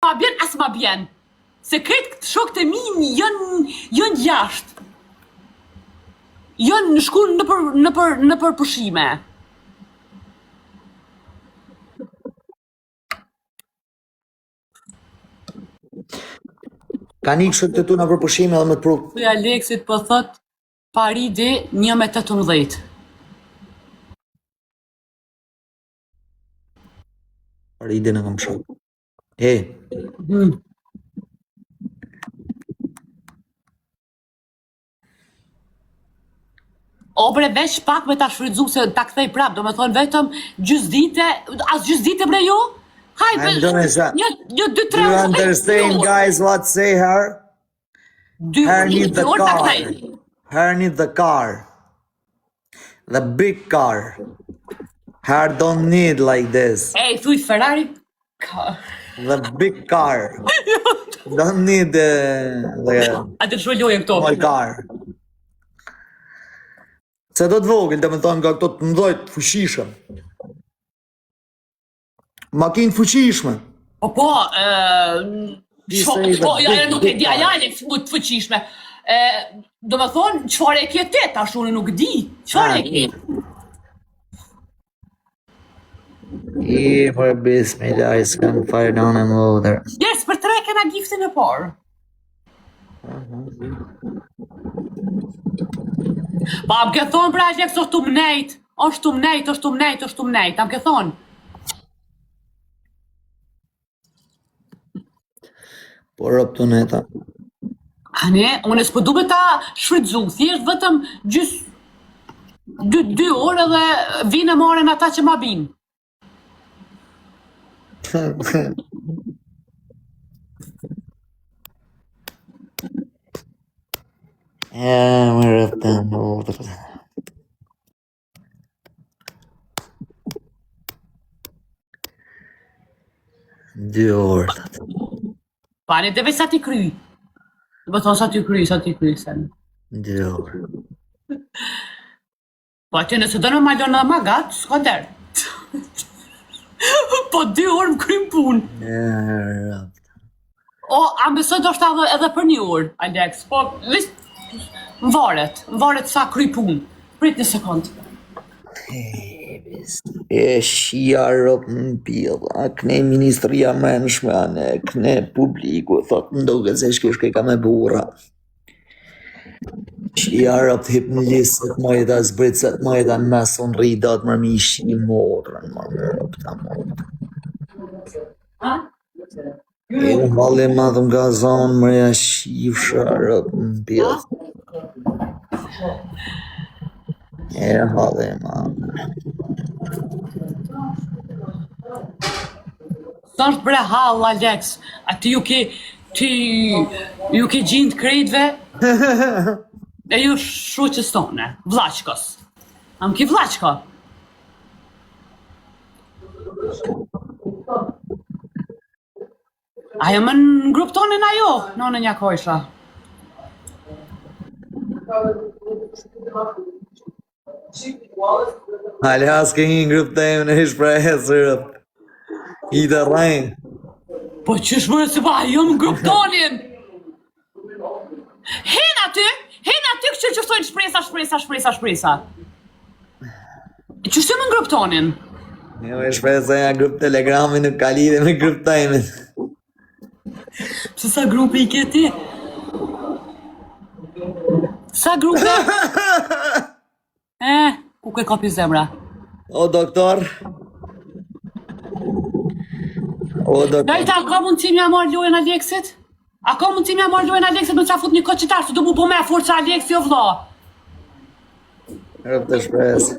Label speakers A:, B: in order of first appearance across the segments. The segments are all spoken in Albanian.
A: Ma bjen, as ma bjen. Se kretë shokët e mi jënë jashtë. Jënë shku në për pushime.
B: Ka një kështë të tu në për pushime dhe më të pru.
A: Kuj Aleksit po thot, Paridi 1,18.
B: Paridi në kam shok. He.
A: O bre, veç pak me ta shfrydzu se ta kthej prap, do me thonë vetëm gjys dite, as gjys dite bre jo? Hajde, një 2-3
B: Do you understand, guys, what say her? Her need the car. Her need the car. The big car. Her don't need like this.
A: Ej, thuj Ferrari.
B: The big car. Don't need the
A: A të shvëllojën këto.
B: small car. Se do të vogël, dhe me thonë nga këto të mdojt fuqishëm. Makinë fuqishme.
A: Po, nuk e di ajale të fëqishme. Do me thonë, qëfar e kje te, tash unë nuk di. Qëfar e kje?
B: For bismillah, is gonna fire down and over.
A: Yes, për 3 kena giftin e parë. Pa, më ke thonë pra Aleks, është të mnejt. është të mnejt, am ke thonë.
B: Po rëp të neta.
A: Ane, unë s'po du me ta shfrydzu, thjesht vetëm gjys 2 orë dhe vinë e marrin ata që ma binë.
B: Më rëp të në 2 orë.
A: Pani deve sa ti kry. Do thonë sa ti kry, sen.
B: 2 orë.
A: Po aty nëse do në malon në magat, s'ka der. Po 2 orë më krym punë. O, ambeso do shta edhe për 1 orë, Aleks. Po, më varet sa kry punë. Prit një sekundë.
B: E shia rëp në pjellë, a këne ministria menshme, a ne këne publiku, thot në doke se shkishke ka me bura. Shia rëp të hip në lisët majda, zbritset majda në meson rridat mërë mi shi morën, më rëp të morën. E në halli madhë nga zonë mërja shifësha rëp në pjellë. E halli madhë.
A: Sështë bre hall, Aleks, aty ju ke gjindë krejtve, e ju shuqës tone, vlaqkos. Am ki vlaqko? Ajo më në grup tonin ajo, në një kojsha.
B: Hali haske një grup të emë në ishë pra e sërëp. I të rajnë.
A: Po qësh mërë se pa, jo më grup tonin. Hen aty që qështojnë shpresa. Qështu më në grup tonin?
B: Jo e shpresa ja grup telegrami nuk ka lidhe me grup të emë.
A: Pse sa grupi I ke ti? Sa grupe? Ku ke kapi zemra?
B: O doktor.
A: Dajta, a ka mundësi mja marrë lojën Aleksit? A ka mundësi mja marrë lojën Aleksit me qa fut një koqitar, se do mu po me forë që Aleksi o vla?
B: Rëp të shpresë.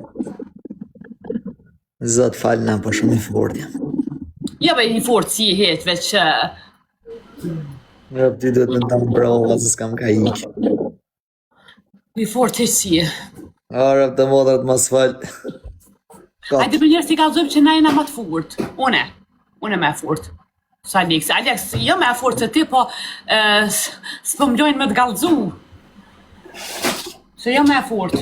B: Zot falë na, po shumë I fort jam.
A: Ja be I fort si I hetë, veç që...
B: Rëp ty duhet me të më brova, se s'kam ka ikë.
A: I fort heq si e.
B: O, rëp të modrat mas falë.
A: Hajde për njerës t'i kalzojmë që na jena ma të furt. Unë me furt. Sa Aleks, jo me furt se ti, po s'po mlojnë me t'gallëzu. Se jo me furt.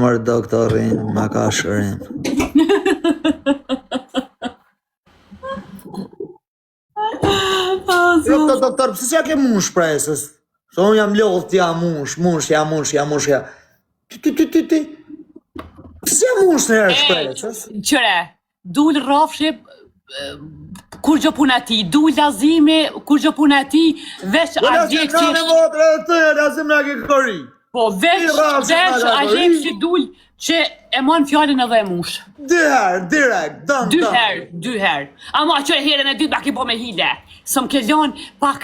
B: Mërë doktorin, ma ka shërim. Doktor, pse s'ja ke mush presës? Se unë jam lodh t'ja mush. Ty. Pse s'ja mush në herë shpresës?
A: Qëre, dul rafshi kur gjë puna ti, dul lazimi kur gjë puna ti, veç a gjek që...
B: Në motre dhe të lazim nga ke kori.
A: Po, veç a gjek që dul që e mon fjallin edhe e mush.
B: Dy herë, direkt, dën.
A: Dy herë. Ama që e herën e dytë bak i po me hile. Së më kellon pak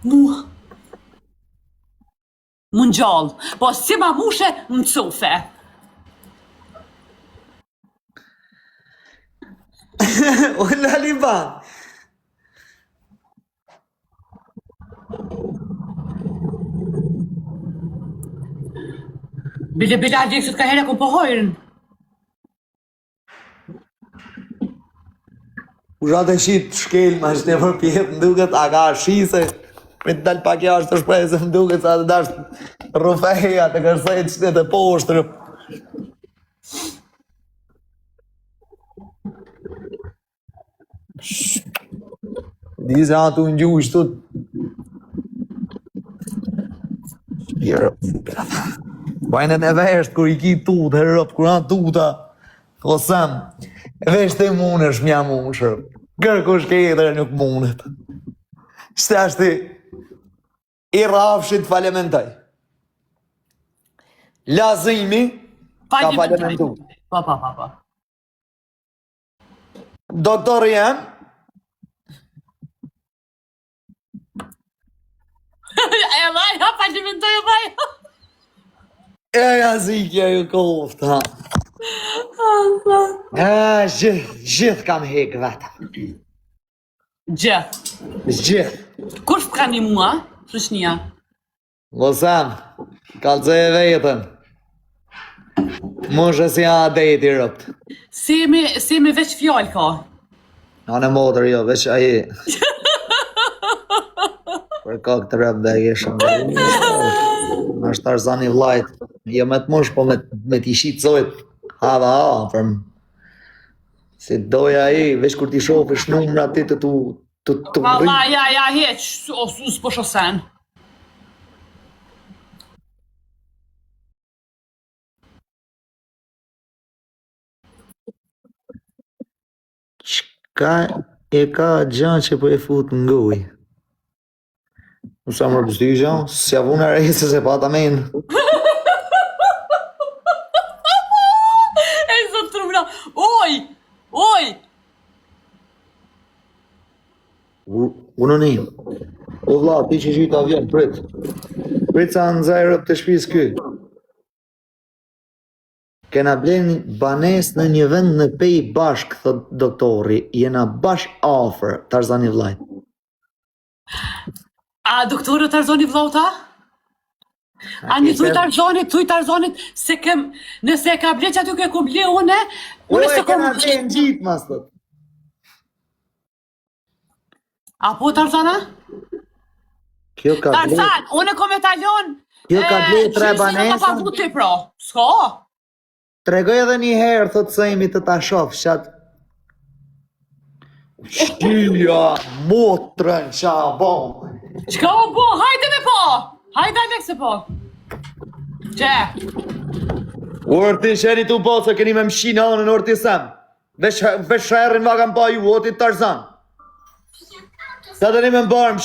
A: mu në gjallë. Po, si ma mushe, më cufe.
B: Ulla Liban.
A: Bile Alexit ka herë ku po hojrën.
B: Ushat e shit shkel ma shte për pjetë më duket a ka shise. Me të dalë pak jashtë të shpresë më duket sa të dashtë rufeja të kërsejt shtetë e poshtërë. Dise anë të në gjush të... Bajnën e vesht kër i ki tut, herëp, kër anë tuta, kosem, e vesht e mune është mja mushër, kërë kush ketër nuk munet. Shte ashti, i rafshit falementaj. Lazimi, ka falementu.
A: Pa.
B: Doktor jem,
A: e vaj, falementoj e vaj.
B: e jazikja ju kofta. Gjithë kam hek vetëm. Gjithë.
A: Kur s'ka një mua, Shëshnia?
B: Losem, kalëzë e vetën. Moshe si a dejti rëpt.
A: Si me veç fjallë ka?
B: Anë e motër jo, veç aji. Për ka këtë rëpt dhe jeshëm dhe në është Tarzani vlajt. Jo me të mosh, po me t'i shqitsojt hava për më. Se doja i, veç kur t'i shofësh numra ti të rritë.
A: Valla, ja, heq, s'po shosen.
B: Qka e ka gjanë që po e fut në goj? Nuk sa më rëpështy gjanë, s'ja vune rejse se pa ta menë.
A: E zot trumra, oj!
B: Unë një. O vla, ti që gjitha avion, prit. Prit sa në zaj rëp të shpis ky. Kena bleni banes në një vend në pej bashk, thot doktori, jena bashk afer, Tarzani vlajt.
A: A doktorë Tarzani vlauta? A një tuj Tarzanit, se kem, nëse e ka ble që aty ke ku ble une
B: e kena bleni gjitë, mas thot.
A: A po Tarzana?
B: Kjo ka ble...
A: Tarzan, une kom e talon...
B: Kjo ka ble 3 banesa.
A: Që pagu ti pro, s'ka?
B: Tregoj edhe një herë, thot Sejmi të ta shof, qatë... Shqilja, motrën, qa bon.
A: Qka o bo, hajde me po! Hajde Alexe po! Gje!
B: Urti, sheni tu po, se keni me mshina anën urti sem. Vesh herën vagan pa ju, oti Tarzan. Sa të një me mbarë,